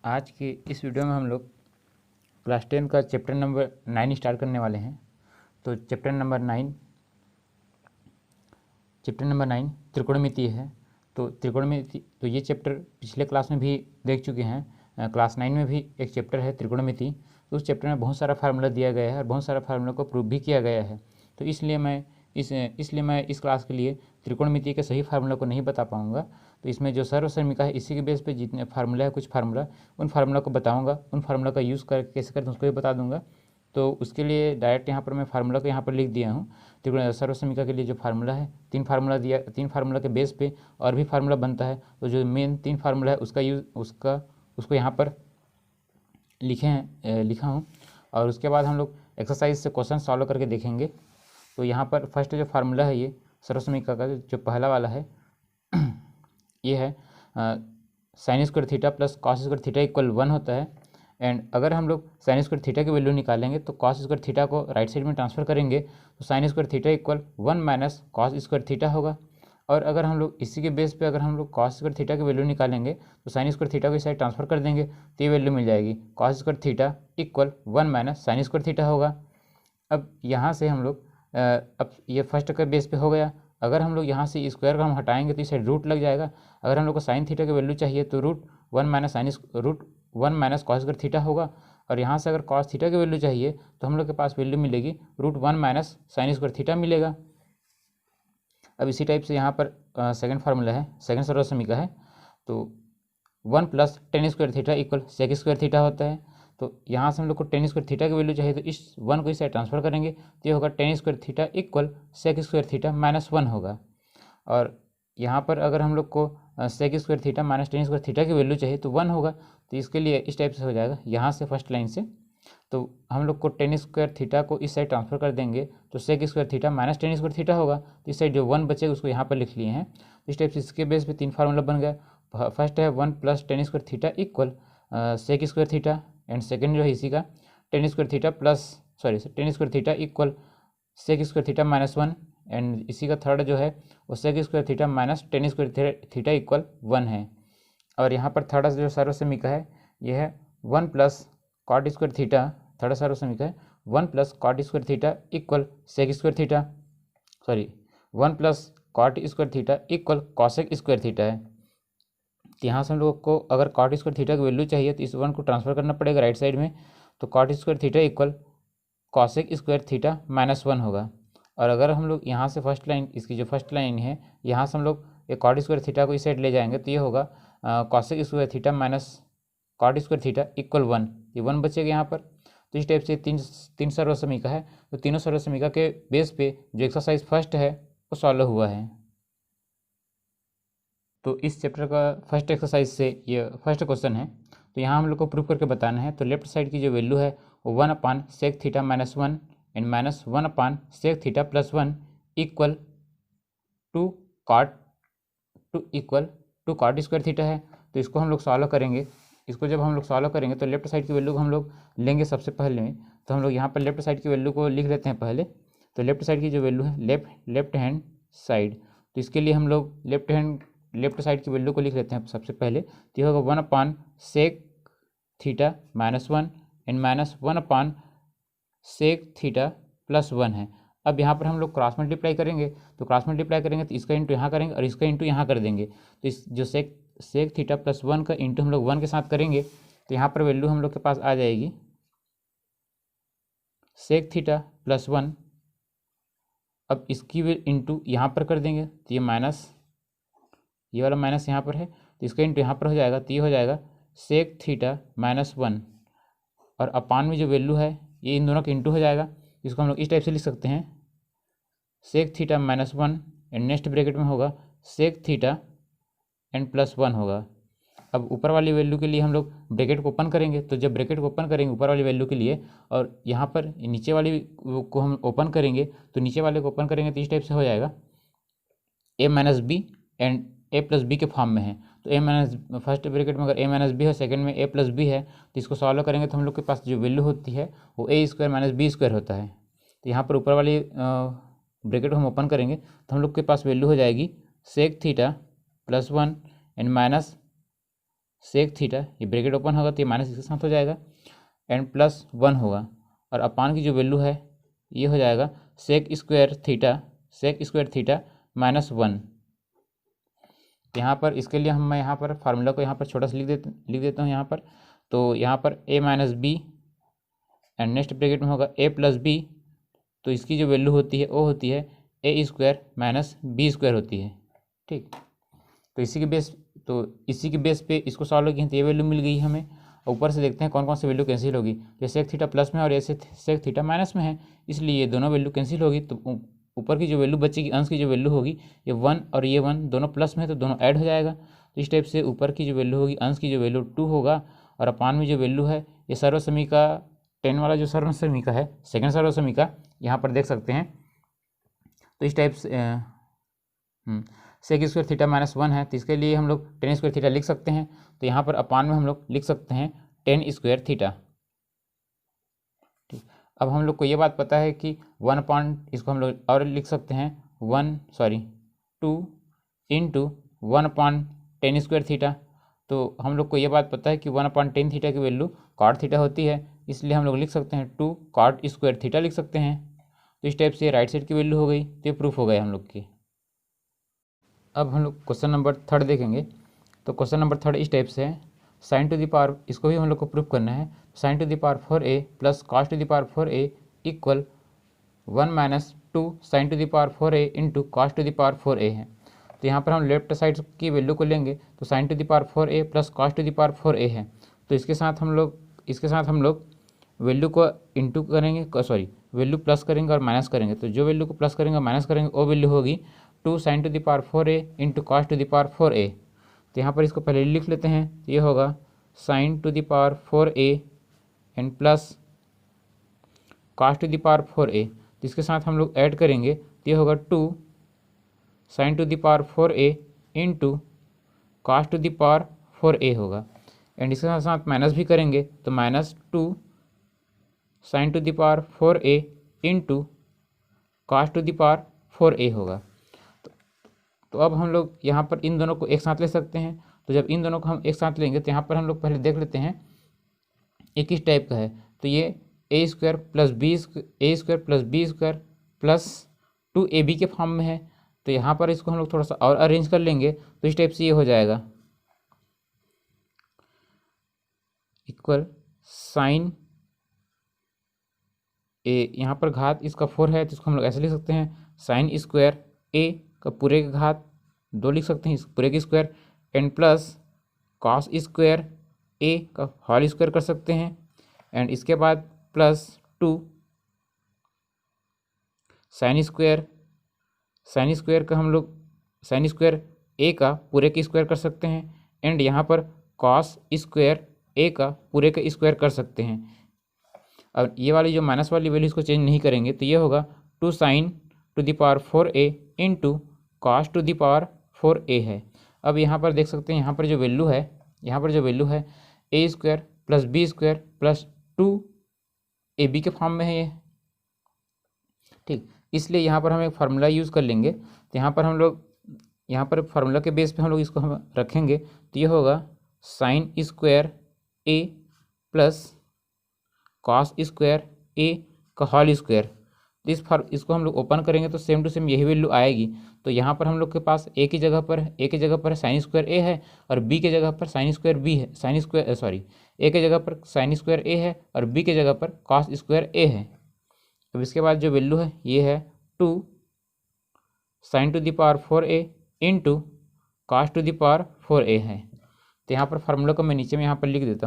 आज के इस वीडियो में हम लोग क्लास 10 का चैप्टर नंबर 9 स्टार्ट करने वाले हैं। तो चैप्टर नंबर 9 त्रिकोणमिति है। तो त्रिकोणमिति तो ये चैप्टर पिछले क्लास में भी देख चुके हैं। क्लास 9 में भी एक चैप्टर है त्रिकोणमिति। तो उस चैप्टर में बहुत सारा फार्मूला दिया गया है और बहुत सारा फार्मूला को प्रूव भी किया गया है। तो इसलिए मैं इस क्लास के लिए त्रिकोणमिति के सही फार्मूला को नहीं बता पाऊँगा। तो इसमें जो सर्वसमीका है इसी के बेस पे जितने फार्मूला है कुछ फार्मूला उन फार्मूला को बताऊँगा, उन फार्मूला का यूज़ कर कैसे करते हैं उसको भी बता दूँगा। तो उसके लिए डायरेक्ट यहाँ पर मैं फार्मूला को यहाँ पर लिख दिया हूँ। त्रिकोण सर्वसमीका के लिए जो फार्मूला है तीन फार्मूला के बेस पे और भी फार्मूला बनता है। तो जो मेन 3 फार्मूला है उसको यहाँ पर लिखा हूँ। और उसके बाद हम लोग एक्सरसाइज से क्वेश्चन सॉल्व करके देखेंगे। तो यहाँ पर फर्स्ट जो फार्मूला है ये सर्वसमीका का जो पहला वाला है ये है sign square theta plus cos square theta equal 1 होता है। एंड अगर हम लोग साइन स्क्वायर थीटा की वैल्यू निकालेंगे तो कॉस स्क्वायर थीटा को राइट साइड में ट्रांसफर करेंगे तो sign square theta equal 1 minus cos square theta होगा। और अगर हम लोग इसी के बेस पे अगर हम लोग कॉस स्क्वायर थीटा की वैल्यू निकालेंगे तो साइन स्क्वायर थीटा को इस साइड ट्रांसफर कर देंगे तो ये वैल्यू मिल जाएगी cos square theta equal 1 minus sine square theta होगा। अब यहाँ से हम लोग अब ये फर्स्ट का बेस पे हो गया। अगर हम लोग यहाँ से स्क्वायर को हम हटाएंगे तो इस साइड रूट लग जाएगा। अगर हम लोग को साइन थीटा की वैल्यू चाहिए तो root one minus cos square theta होगा। और यहाँ से अगर कॉस थीटा की वैल्यू चाहिए तो हम लोग के पास वैल्यू मिलेगी root 1 minus sine square theta मिलेगा। अब इसी टाइप से यहाँ पर सेकंड फार्मूला है, सेकंड सर्वसमीका है। तो 1 plus tan square theta equal sec square theta होता है। तो यहाँ से हम लोग को टेन स्क्वायर थीटा की वैल्यू चाहिए तो इस 1 को इस साइड ट्रांसफर करेंगे तो ये होगा tan square theta equal sec square theta minus 1 होगा। और यहाँ पर अगर हम लोग को sec square theta minus tan square theta की वैल्यू चाहिए तो 1 होगा। तो इसके लिए इस टाइप से हो जाएगा यहाँ से फर्स्ट लाइन से। तो हम लोग को टेन स्क्वायर थीटा को इस साइड ट्रांसफर कर देंगे तो sec square theta minus tan square theta होगा। तो इस साइड जो 1 बचेगा उसको यहाँ पर लिख लिए हैं। इस टाइप से इसके बेस पे 3 फार्मूला बन गया। फर्स्ट है 1 plus tan square theta equal sec square theta and second जो है इसी का tan square theta equal sec square theta minus 1 and इसी का थर्ड जो है वो sec square theta minus tan square theta equal 1 है। और यहाँ पर थर्ड जो सर्वसमीका है ये है 1 plus cot square theta, third सर्वसमीका है 1 plus cot square theta equal sec square theta 1 plus cot square theta equal cosec square theta है। तो यहाँ से हम लोग को अगर कॉट स्क्वायर थीटा की वैल्यू चाहिए तो इस 1 को ट्रांसफर करना पड़ेगा राइट साइड में। तो cot square theta equal cosec square theta minus 1 होगा। और अगर हम लोग यहाँ से फर्स्ट लाइन इसकी जो फर्स्ट लाइन है यहाँ से हम लोग एक कॉट स्क्वायर थीटा को इस साइड ले जाएंगे तो ये होगा cosec square theta minus cot square theta equal 1। ये 1 बचेगा यहाँ पर। तो इस टाइप से तीन सर्वसमीका है। तो तीनों सर्वसमीका के बेस पे जो एक्सरसाइज फर्स्ट है वो सॉल्व हुआ है। तो इस चैप्टर का फर्स्ट एक्सरसाइज से ये फर्स्ट क्वेश्चन है। तो यहाँ हम लोग को प्रूफ करके बताना है। तो लेफ्ट साइड की जो वैल्यू है वो 1 upon sec theta minus 1 and minus 1 upon sec theta plus 1 equal to cot square theta है। तो इसको हम लोग सॉल्व करेंगे। इसको जब हम लोग सॉल्व करेंगे तो लेफ्ट साइड की वैल्यू को हम लोग लेंगे सबसे पहले में। तो हम लोग यहाँ पर लेफ्ट साइड की वैल्यू को लिख लेते हैं पहले। तो लेफ्ट साइड की जो वैल्यू है लेफ्ट हैंड साइड, तो इसके लिए हम लोग लेफ्ट साइड की वैल्यू को लिख लेते हैं सबसे पहले। तो ये होगा 1 upon sec theta minus 1 and minus 1 upon sec theta plus 1 है। अब यहाँ पर हम लोग क्रॉस मल्टीप्लाई करेंगे। तो क्रॉस मल्टीप्लाई करेंगे तो इसका इंटू यहाँ करेंगे और इसका इंटू यहाँ कर देंगे। तो इस जो सेक थीटा प्लस 1 का इंटू हम लोग 1 के साथ करेंगे तो यहाँ पर वैल्यू हम लोग के पास आ जाएगी सेक थीटा प्लस 1। अब इसकी इंटू यहाँ पर कर देंगे तो ये माइनस, ये वाला माइनस यहाँ पर है तो इसका इंटू यहाँ पर हो जाएगा। तो ये हो जाएगा सेक थीटा माइनस 1 और अपान में जो वैल्यू है ये इन दोनों का इंटू हो जाएगा। इसको हम लोग इस टाइप से लिख सकते हैं sec theta minus 1 and next bracket में होगा सेक थीटा एंड प्लस 1 होगा। अब ऊपर वाली वैल्यू के लिए हम लोग ब्रैकेट को ओपन करेंगे। तो जब ब्रैकेट को ओपन करेंगे ऊपर वाली वैल्यू के लिए और यहाँ पर नीचे वाली को हम ओपन करेंगे तो नीचे वाले को ओपन करेंगे तो इस टाइप से हो जाएगा A minus B and A plus B के फॉर्म में है। तो ए माइनस फर्स्ट ब्रैकेट में अगर ए माइनस बी है, सेकेंड में ए प्लस बी है, तो इसको सॉल्व करेंगे तो हम लोग के पास जो वैल्यू होती है वो ए स्क्वायर माइनस बी स्क्वायर होता है। तो यहाँ पर ऊपर वाली ब्रैकेट को हम ओपन करेंगे तो हम लोग के पास वैल्यू हो जाएगी sec theta plus 1 and minus sec theta, ये ब्रैकेट ओपन होगा तो ये माइनस इसके साथ हो जाएगा, एंड प्लस 1 होगा, और अपान की जो वैल्यू है ये हो जाएगा सेक स्क्वायर थीटा माइनस 1। यहाँ पर इसके लिए मैं यहाँ पर फार्मूला को यहाँ पर छोटा सा लिख देता हूँ यहाँ पर। तो यहाँ पर a minus B and next bracket में होगा a प्लस बी, तो इसकी जो वैल्यू होती है वो होती है ए स्क्वायर माइनस बी स्क्वायर होती है। ठीक, तो इसी के बेस पे इसको सॉल्व किए तो ये वैल्यू मिल गई हमें। ऊपर से देखते हैं कौन कौन सी वैल्यू कैंसिल होगी। तो सेक थीटा प्लस में और ऐसे सेक थीटा माइनस में है, इसलिए ये दोनों वैल्यू कैंसिल होगी। तो ऊपर की जो वैल्यू बचेगी, अंश की जो वैल्यू होगी, ये 1 और ये 1 दोनों प्लस में है तो दोनों ऐड हो जाएगा। तो इस टाइप से ऊपर की जो वैल्यू होगी, अंश की जो वैल्यू 2 होगा, और अपान में जो वैल्यू है ये सर्वसमीका 10 वाला जो सर्वसमीका है, सेकेंड सर्वसमीका यहाँ पर देख सकते हैं। तो इस टाइप से सेक स्क्वायर थीटा माइनस 1 है, तो इसके लिए हम लोग 10 स्क्वायर थीटा लिख सकते हैं। तो यहाँ पर अपान में हम लोग लिख सकते हैं 10 स्क्वायर थीटा। ठीक, अब हम लोग को ये बात पता है कि 1 पॉइंट, इसको हम लोग और लिख सकते हैं 2 इंटू 1/10 स्क्वायर थीटा। तो हम लोग को ये बात पता है कि 1/10 थीटा की वैल्यू कॉट थीटा होती है, इसलिए हम लोग लिख सकते हैं 2 कॉट स्क्वायर थीटा लिख सकते हैं। तो इस टाइप से राइट साइड की वैल्यू हो गई, तो ये प्रूफ हो गया हम लोग की। अब हम लोग क्वेश्चन नंबर 3 देखेंगे। तो क्वेश्चन नंबर 3 इस टाइप से है, साइन टू द पावर, इसको भी हम लोग को प्रूफ करना है। Sign to the power 4a plus cos two the power 4a equal 1 minus 2 sign to the power 4a into cos two the power 4a है। तो यहाँ पर हम लेफ्ट साइड की वैल्यू को लेंगे, तो sign to the power 4a plus cos two the power 4a है। तो इसके साथ हम लोग वैल्यू को इंटू करेंगे, वैल्यू प्लस करेंगे और माइनस करेंगे। तो जो वैल्यू को प्लस करेंगे और माइनस करेंगे वो वैल्यू होगी 2 sign to the power 4a into cos two the power 4a। तो यहाँ पर इसको पहले लिख लेते हैं, तो ये होगा sign to the power 4a and plus cos two the power 4a। तो इसके साथ हम लोग ऐड करेंगे, तो ये होगा 2 sign to the power 4a into cos two the power 4a होगा, एंड इसके साथ साथ माइनस भी करेंगे, तो minus 2 sign to the power 4a into cos two the power 4a होगा। तो अब हम लोग यहाँ पर इन दोनों को एक साथ ले सकते हैं। तो जब इन दोनों को हम एक साथ लेंगे, तो यहाँ पर हम लोग पहले देख लेते हैं ये किस टाइप का है। तो ये a square plus B square plus 2ab के फॉर्म में है। तो यहाँ पर इसको हम लोग थोड़ा सा और अरेंज कर लेंगे, तो इस टाइप से ये हो जाएगा इक्वल साइन ए, यहाँ पर घात इसका 4 है, तो इसको हम लोग ऐसे लिख सकते हैं साइन स्क्वायर ए का पूरे का घात 2 लिख सकते हैं, इस पूरे की square, and plus cos square A का होल स्क्वायर कर सकते हैं, एंड इसके बाद प्लस 2 साइन स्क्वायर का हम लोग साइन स्क्वायर ए का पूरे की स्क्वायर कर सकते हैं, एंड यहाँ पर कॉस स्क्वायर ए का पूरे का स्क्वायर कर सकते हैं। अब ये वाली जो माइनस वाली वैल्यू इसको चेंज नहीं करेंगे, तो ये होगा 2 sign to the power 4a into cos two the power 4a है। अब यहाँ पर देख सकते हैं, यहाँ पर जो वैल्यू है a square plus B square plus 2ab के फॉर्म में है ये। ठीक, इसलिए यहाँ पर हम एक फार्मूला यूज़ कर लेंगे। तो यहाँ पर फार्मूला के बेस पे हम लोग इसको हम रखेंगे, तो ये होगा sine square a plus cos square a का होल स्क्वायर। इसको हम लोग ओपन करेंगे तो सेम टू सेम यही वैल्यू आएगी। तो यहाँ पर हम लोग के पास a की जगह पर साइन स्क्वायर a है, और b की जगह पर साइन स्क्वायर b है, a की जगह पर साइन स्क्वायर a है और b की जगह पर कॉस स्क्वायर a है। अब इसके बाद जो वैल्यू है ये है 2 sign to the power 4a into cos two the power 4a है। तो यहाँ पर फार्मूला को मैं नीचे में यहाँ पर लिख लेते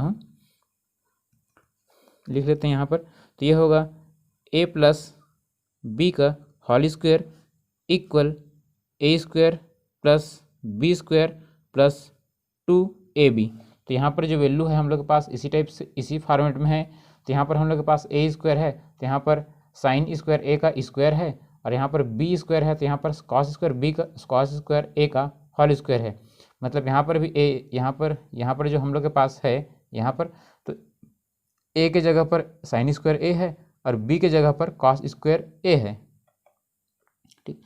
हैं यहाँ पर। तो ये होगा a प्लस बी का whole square equal a square plus B square plus 2ab। तो यहाँ पर जो वैल्यू है हम लोग के पास इसी टाइप से इसी फॉर्मेट में है। तो यहाँ पर हम लोग के पास a स्क्वायर है, तो यहाँ पर साइन स्क्वायर a का स्क्वायर है, और यहाँ पर b स्क्वायर है, तो यहाँ पर कॉस स्क्वायर a का होल स्क्वायर है। मतलब यहाँ पर भी a, यहाँ पर जो हम लोग के पास है यहाँ पर, तो a के जगह पर साइन स्क्वायर a है और b के जगह पर कॉस स्क्वायर a है। ठीक,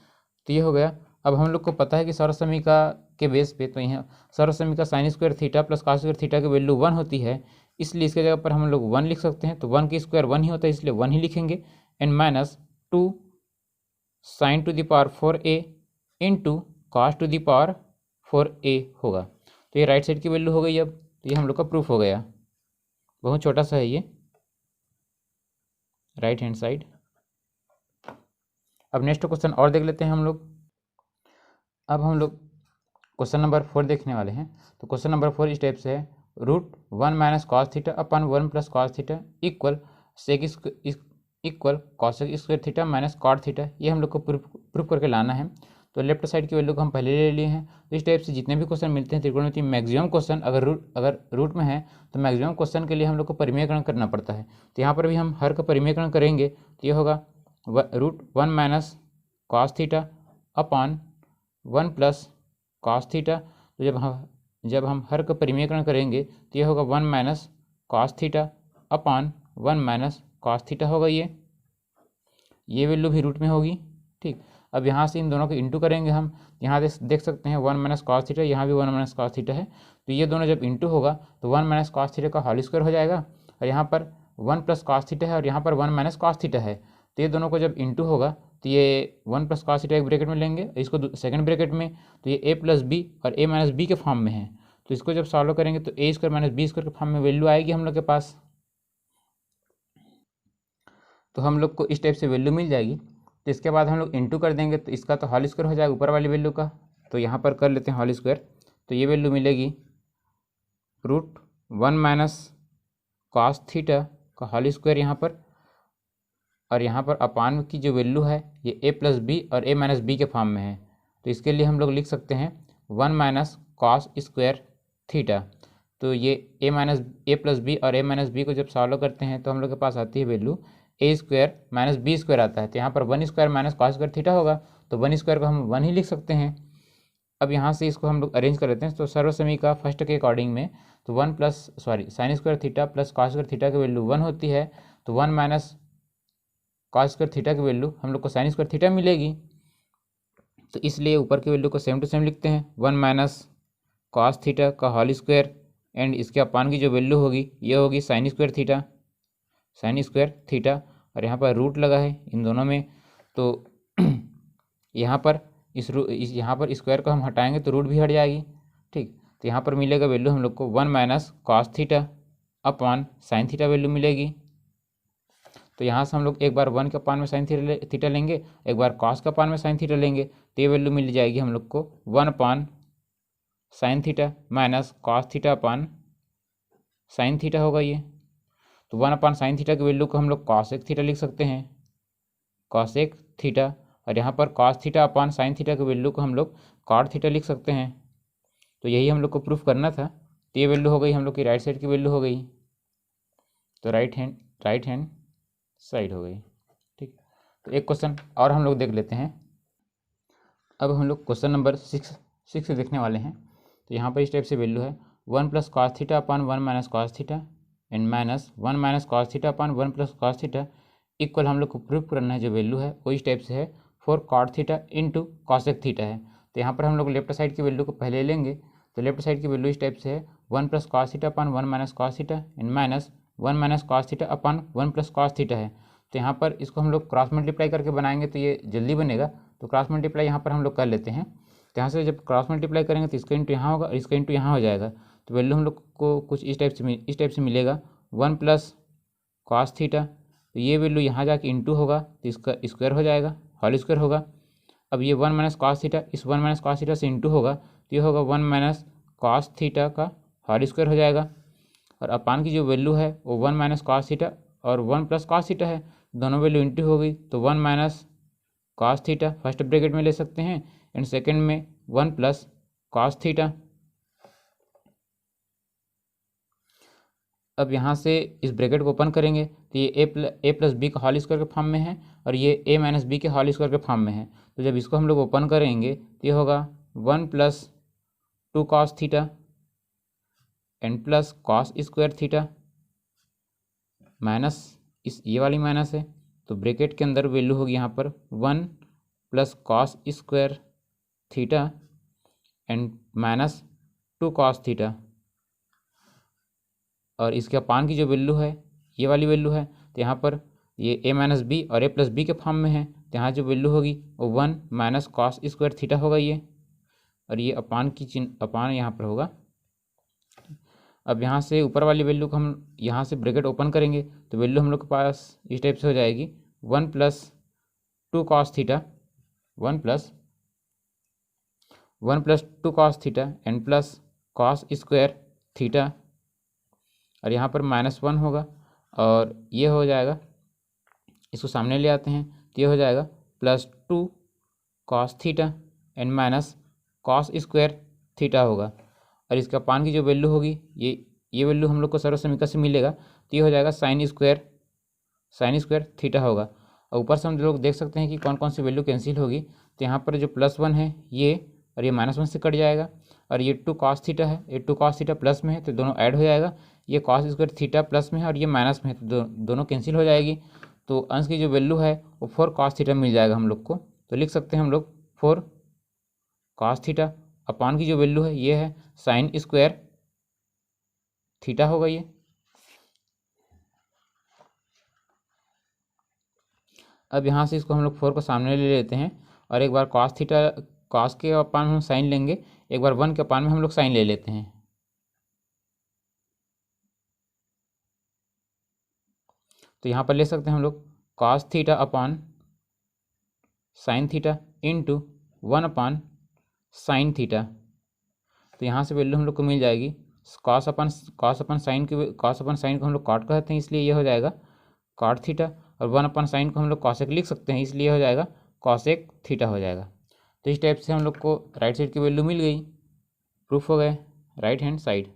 तो ये हो गया। अब हम लोग को पता है कि सर्वसमीका के बेस पे, तो यहाँ सर्वसमीका sine square theta plus cos square theta की वैल्यू 1 होती है, इसलिए इसके जगह पर हम लोग 1 लिख सकते हैं। तो 1 की स्क्वायर 1 ही होता है, इसलिए 1 ही लिखेंगे। And minus 2 sign to the power 4a into cos two the power 4a होगा। तो ये राइट साइड की वैल्यू हो गई। अब तो ये हम लोग का प्रूफ हो गया, बहुत छोटा सा है ये राइट हैंड साइड। अब नेक्स्ट क्वेश्चन और देख लेते हैं हम लोग। अब हम लोग क्वेश्चन नंबर 4 देखने वाले हैं। तो क्वेश्चन नंबर 4 इस टाइप से है, √1 minus cos theta upon 1 plus cos theta equal sec equal cosec square theta minus cot theta. ये हम लोग को प्रूफ करके लाना है। तो लेफ्ट साइड की वैल्यू को हम पहले ले लिए हैं। तो इस टाइप से जितने भी क्वेश्चन मिलते हैं त्रिकोणमिति मैक्सिमम क्वेश्चन अगर रूट में है तो मैक्सिमम क्वेश्चन के लिए हम लोग को परिमेयकरण करना पड़ता है। तो यहाँ पर भी हम हर का परिमेयकरण करेंगे, तो ये होगा √1 minus cos theta upon 1 plus cos theta. तो जब हम हर का परिमेयकरण करेंगे तो ये होगा 1 minus cos theta upon 1 minus cos theta होगा। ये वैल्यू भी रूट में होगी। ठीक, अब यहाँ से इन दोनों को इंटू करेंगे हम। यहाँ देख सकते हैं 1 माइनस कॉस थीटा, यहाँ भी 1 माइनस कॉस थीटा है। तो ये दोनों जब इंटू होगा तो 1 माइनस कॉस थीटा का होल स्क्वायर हो जाएगा, और यहाँ पर 1 प्लस कॉस थीटा है और यहाँ पर 1 माइनस कॉस थीटा है। तो ये दोनों को जब इंटू होगा तो ये 1 प्लस कॉस थीटा एक ब्रैकेट में लेंगे, इसको सेकंड ब्रैकेट में, तो ये a प्लस बी और a माइनस बी के फॉर्म में है। तो इसको जब सॉल्व करेंगे तो a square minus B square के फॉर्म में वैल्यू आएगी हम लोग के पास। तो हम लोग को इस टाइप से वैल्यू मिल जाएगी। तो इसके बाद हम लोग इंटू कर देंगे, तो इसका तो होल स्क्वायर हो जाएगा ऊपर वाली वैल्यू का। तो यहाँ पर कर लेते हैं होल स्क्वायर। तो ये वैल्यू मिलेगी √1 माइनस कॉस थीटा का होल स्क्वायर यहाँ पर, और यहाँ पर अपान की जो वैल्यू है ये a प्लस बी और a माइनस बी के फॉर्म में है। तो इसके लिए हम लोग लिख सकते हैं 1 माइनस कॉस स्क्वायर थीटा। तो ये a प्लस बी और a माइनस बी को जब सॉल्व करते हैं तो हम लोग के पास आती है value a square minus B square आता है। तो यहाँ पर 1 square minus cos square theta होगा, तो 1 स्क्वायर को हम 1 ही लिख सकते हैं। अब यहाँ से इसको हम लोग अरेंज कर लेते हैं। तो सर्वसमीका फर्स्ट के अकॉर्डिंग में तो sign square theta plus cos square theta की वैल्यू 1 होती है। तो 1 माइनस कॉस स्क्वायर थीटा की वैल्यू हम लोग को साइन स्क्वायर थीटा मिलेगी। तो इसलिए ऊपर की वैल्यू को सेम टू सेम लिखते हैं, 1 माइनस कॉस थीटा का होल स्क्वायर, एंड इसके अपान की जो वैल्यू होगी ये होगी साइन स्क्वायर थीटा, और यहाँ पर रूट लगा है इन दोनों में। तो यहाँ पर यहाँ पर स्क्वायर को हम हटाएंगे तो रूट भी हट जाएगी। ठीक, तो यहाँ पर मिलेगा वैल्यू हम लोग को 1 minus cos theta upon sine theta value मिलेगी। तो यहाँ से हम लोग एक बार 1 के अपान में साइन थीटा लेंगे, एक बार कॉस के अपान में साइन थीटा लेंगे, तो ये वैल्यू मिल जाएगी हम लोग को 1 अपान sine theta minus cos theta upon sine theta होगा ये। तो 1 अपान साइन थीटा की वैल्यू को हम लोग कॉसेक थीटा लिख सकते हैं, कॉसेक थीटा, और यहाँ पर cos theta upon sine theta की वैल्यू को हम लोग कॉट थीटा लिख सकते हैं। तो यही हम लोग को प्रूफ करना था। तो ये वैल्यू हो गई हम लोग की राइट साइड की वैल्यू हो गई। तो राइट हैंड साइड हो गई। ठीक, तो एक क्वेश्चन और हम लोग देख लेते हैं। अब हम लोग क्वेश्चन नंबर 6 देखने वाले हैं। तो यहाँ पर इस टाइप से वैल्यू है 1 plus cos theta upon 1 minus cos theta and minus 1 minus cos theta upon 1 plus cos theta equal हम लोग को प्रूफ करना है। जो वैल्यू है वो इस टाइप से है 4 cot theta into cosec theta है। तो यहाँ पर हम लोग लेफ्ट साइड की वैल्यू को पहले लेंगे। तो लेफ्ट साइड की वैल्यू इस टाइप से है 1 plus cos theta upon 1 minus cos theta and minus 1 minus cos theta upon 1 plus cos theta है। तो यहाँ पर इसको हम लोग क्रॉस मल्टीप्लाई करके बनाएंगे तो ये जल्दी बनेगा। तो क्रॉस मल्टीप्लाई यहाँ पर हम लोग कर लेते हैं। तो यहाँ से जब क्रॉस मल्टीप्लाई करेंगे तो इसका इंटू यहाँ होगा और इसका इंटू यहाँ हो जाएगा। तो वैल्यू हम लोग को कुछ इस टाइप से मिलेगा 1 प्लस कॉस थीटा। तो ये वैल्यू यहाँ जाके इंटू होगा तो इसका स्क्वायर हो जाएगा, होल स्क्वायर होगा। अब ये 1 माइनस कॉस थीटा इस 1 माइनस कॉस थीटा से इंटू होगा तो ये होगा 1 माइनस कॉस थीटा का होल स्क्वायर हो जाएगा। और अपान की जो वैल्यू है वो 1 माइनस कॉस थीटा और 1 प्लस कॉस थीटा है, दोनों वैल्यू इंटू हो गई। तो 1 minus cos theta first bracket में ले सकते हैं एंड सेकेंड में 1 प्लस कॉस थीटा। अब यहाँ से इस ब्रैकेट को ओपन करेंगे तो ये a प्लस बी का होल स्क्वायर के फॉर्म में है और ये a माइनस बी के होल स्क्वायर के फॉर्म में है। तो जब इसको हम लोग ओपन करेंगे तो ये होगा 1 plus 2 cos theta and plus cos square theta minus ये वाली माइनस है। तो ब्रैकेट के अंदर वैल्यू होगी यहाँ पर 1 plus cos square theta and minus 2 cos theta, और इसके अपान की जो वैल्यू है ये वाली वैल्यू है, तो यहाँ पर ये a माइनस बी और a प्लस बी के फॉर्म में है, तो यहाँ जो वैल्यू होगी वो 1 माइनस कॉस स्क्वायर थीटा होगा ये, और ये अपान की चिन्ह अपान यहाँ पर होगा। अब यहाँ से ऊपर वाली वैल्यू को हम यहाँ से ब्रैकेट ओपन करेंगे तो वैल्यू हम लोग के पास इस टाइप से हो जाएगी 1 plus 2 cos theta, 1 plus 2 cos theta and plus cos square theta, और यहाँ पर -1 होगा, और ये हो जाएगा, इसको सामने ले आते हैं तो ये हो जाएगा +2 cos theta and minus cos square theta होगा, और इसका अपान की जो वैल्यू होगी ये वैल्यू हम लोग को सर्व समीकरण से मिलेगा, तो ये हो जाएगा साइन स्क्वायर थीटा होगा। और ऊपर से हम लोग देख सकते हैं कि कौन कौन सी वैल्यू कैंसिल होगी, तो यहाँ पर जो +1 है ये, और ये -1 से कट जाएगा, और ये 2 कॉस थीटा है, ये 2 कॉस थीटा प्लस में है तो दोनों ऐड हो जाएगा, ये कॉस स्क्वायर थीटा प्लस में है और ये माइनस में है तो दोनों कैंसिल हो जाएगी, तो अंश की जो वैल्यू है वो 4 कॉस थीटा मिल जाएगा हम लोग को। तो लिख सकते हैं हम लोग 4 कॉस थीटा, अपान की जो वैल्यू है ये है साइन स्क्वायर थीटा होगा ये। अब यहाँ से इसको हम लोग 4 को सामने ले लेते हैं, और एक बार कॉस थीटा, कॉस के अपान में हम साइन लेंगे, एक बार 1 के अपान में हम लोग साइन ले लेते हैं, तो यहाँ पर ले सकते हैं हम लोग cos theta upon sine theta into 1 अपान साइन थीटा, तो यहाँ से वैल्यू हम लोग को मिल जाएगी कॉस अपन साइन को हम लोग कॉट कहते हैं, इसलिए ये हो जाएगा कॉट थीटा, और 1 अपन साइन को हम लोग कॉसेक लिख सकते हैं, इसलिए हो जाएगा कॉसेक थीटा हो जाएगा। तो इस टाइप से हम लोग को राइट साइड की वैल्यू मिल गई, प्रूफ हो गए राइट हैंड साइड।